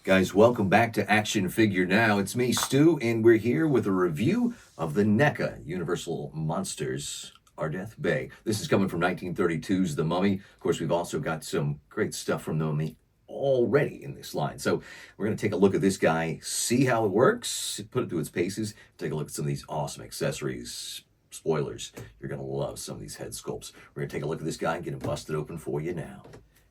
Guys, welcome back to Action Figure Now. It's me, Stu, and we're here with a review of the Neca Universal Monsters Ardeth Bay. This is coming from 1932's The Mummy. Of course, we've also got some great stuff from The Mummy already in this line. So we're going to take a look at this guy, see how it works, put it through its paces, take a look at some of these awesome accessories. Spoilers, you're going to love some of these head sculpts. We're going to take a look at this guy and get him busted open for you now.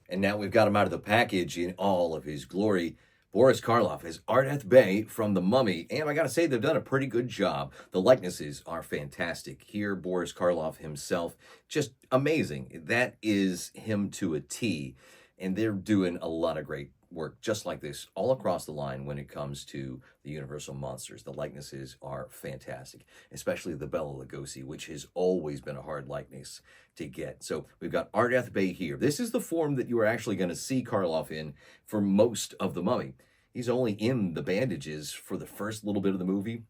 And now we've got him out of the package in all of his glory. Boris Karloff as Ardeth Bay from The Mummy, and I gotta say, they've done a pretty good job. The likenesses are fantastic. Here, Boris Karloff himself, just amazing. That is him to a T, and they're doing a lot of great work just like this all across the line when it comes to the Universal Monsters. The likenesses are fantastic, especially the Bela Lugosi, which has always been a hard likeness to get. So we've got Ardeth Bay here. This is the form that you are actually going to see Karloff in for most of The Mummy. He's only in the bandages for the first little bit of the movie,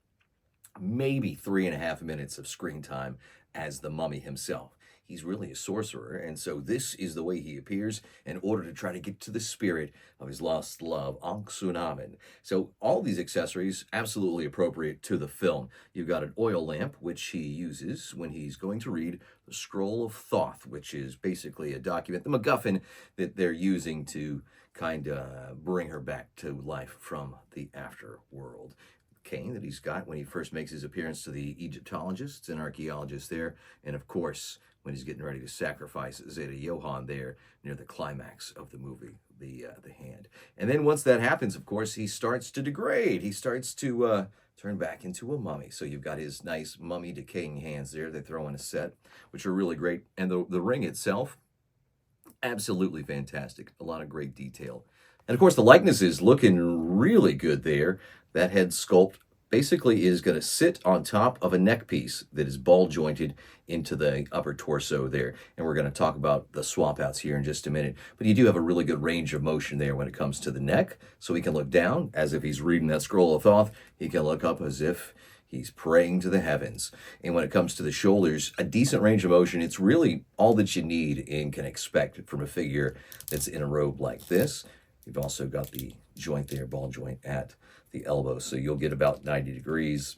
maybe 3.5 minutes of screen time as the Mummy himself. He's really a sorcerer, and so this is the way he appears in order to try to get to the spirit of his lost love, Ankh-Sunamun. So all these accessories, absolutely appropriate to the film. You've got an oil lamp, which he uses when he's going to read the Scroll of Thoth, which is basically a document, the MacGuffin that they're using to kind of bring her back to life from the afterworld. Cane that he's got when he first makes his appearance to the Egyptologists and archaeologists there, and of course when he's getting ready to sacrifice Zeta Johann there near the climax of the movie, the hand. And then once that happens, of course, he starts to degrade. He starts to turn back into a mummy. So you've got his nice mummy decaying hands there they throw in a set, which are really great. And the ring itself, absolutely fantastic. A lot of great detail. And of course, the likeness is looking really good there. That head sculpt basically is going to sit on top of a neck piece that is ball jointed into the upper torso there. And we're going to talk about the swap outs here in just a minute. But you do have a really good range of motion there when it comes to the neck. So he can look down as if he's reading that Scroll of Thoth. He can look up as if he's praying to the heavens. And when it comes to the shoulders, a decent range of motion. It's really all that you need and can expect from a figure that's in a robe like this. You've also got the joint there, ball joint at the elbow, so you'll get about 90 degrees,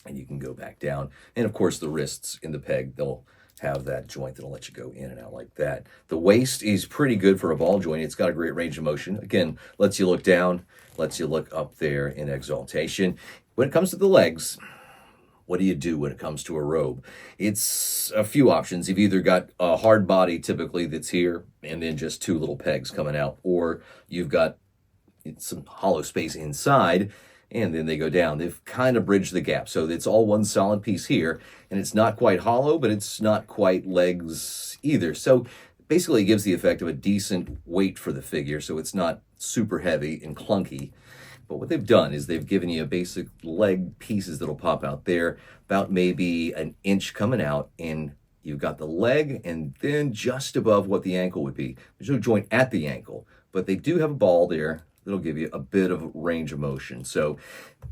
and you can go back down. And of course, the wrists in the peg, they'll have that joint that'll let you go in and out like that. The waist is pretty good for a ball joint. It's got a great range of motion. Again, lets you look down, lets you look up there in exaltation. When it comes to the legs, what do you do when it comes to a robe? It's a few options. You've either got a hard body typically that's here and then just two little pegs coming out, or you've got some hollow space inside and then they go down. They've kind of bridged the gap. So it's all one solid piece here, and it's not quite hollow, but it's not quite legs either. So basically it gives the effect of a decent weight for the figure, so it's not super heavy and clunky. But what they've done is they've given you basic leg pieces that'll pop out there, about maybe an inch coming out, and you've got the leg, and then just above what the ankle would be. There's no joint at the ankle, but they do have a ball there that'll give you a bit of range of motion. So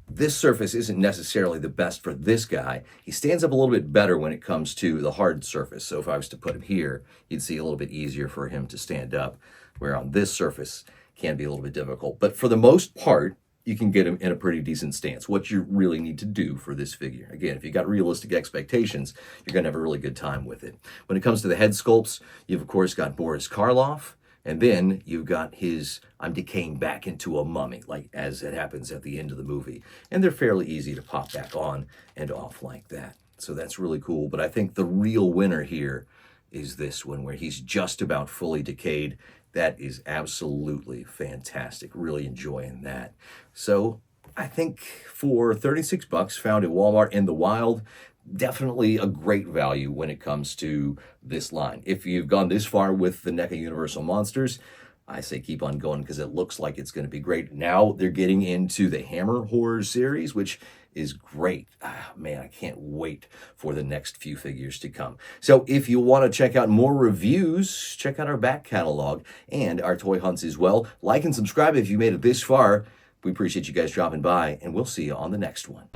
this surface isn't necessarily the best for this guy. He stands up a little bit better when it comes to the hard surface. So if I was to put him here, you'd see a little bit easier for him to stand up, where on this surface can be a little bit difficult. But for the most part, you can get him in a pretty decent stance. What you really need to do for this figure. Again, if you got realistic expectations, you're going to have a really good time with it. When it comes to the head sculpts, you've of course got Boris Karloff, and then you've got his I'm decaying back into a mummy, like as it happens at the end of the movie. And they're fairly easy to pop back on and off like that. So that's really cool. But I think the real winner here is this one, where he's just about fully decayed. That is absolutely fantastic. Really enjoying that. So I think for 36 bucks found at Walmart in the wild, definitely a great value when it comes to this line. If you've gone this far with the NECA Universal Monsters, I say keep on going because it looks like it's going to be great. Now they're getting into the Hammer Horror series, which is great. Man, I can't wait for the next few figures to come. So if you want to check out more reviews, check out our back catalog and our toy hunts as well. Like and subscribe if you made it this far. We appreciate you guys dropping by, and we'll see you on the next one.